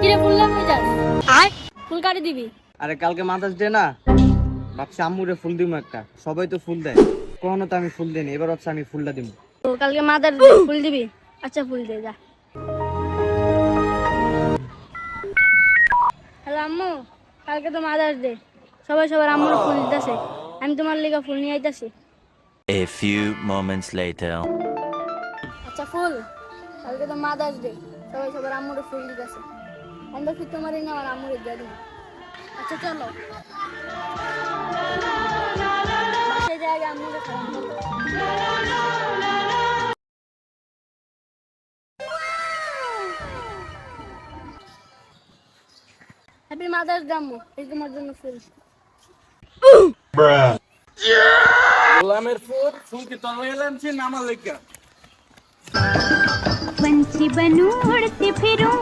কিরে ফুল না যাস আয় ফুল কাটি দিবি। আরে কালকে মাদার্স ডে না, ভাবছি আম্মুরে ফুল দিব একটা। সবাই তো ফুল দেয়, কখনো তো আমি ফুল দিইনি, এবার ভাবছি আমি ফুলটা দিব। তো কালকে মাদার ফুল দিবি? আচ্ছা ফুল দে যা। হ্যালো আম্মু, কালকে তো মাদার্স ডে, সবাই সবার আম্মুর ফুল দিতেছে, আমি তোমার লেগে ফুল নিয়ে আইতাছি। A few moments later. আচ্ছা ফুল, কালকে তো মাদার্স ডে, সবাই সবার আম্মুর ফুল দিতেছে, আমি তো তোমারই না আমার আম্মুরে দিয়ে দিই। আচ্ছা চলো বাসায় যাই আগে আম্মুরে খাওয়ান দেবো। হ্যাপি মাদার্স ডে আম্মু, এই তোমার জন্য ফুল। গোলামের ফুল ফুল কি তোর এলামছি না আমার লেগা? पंछी बनूं उड़ती फिरूं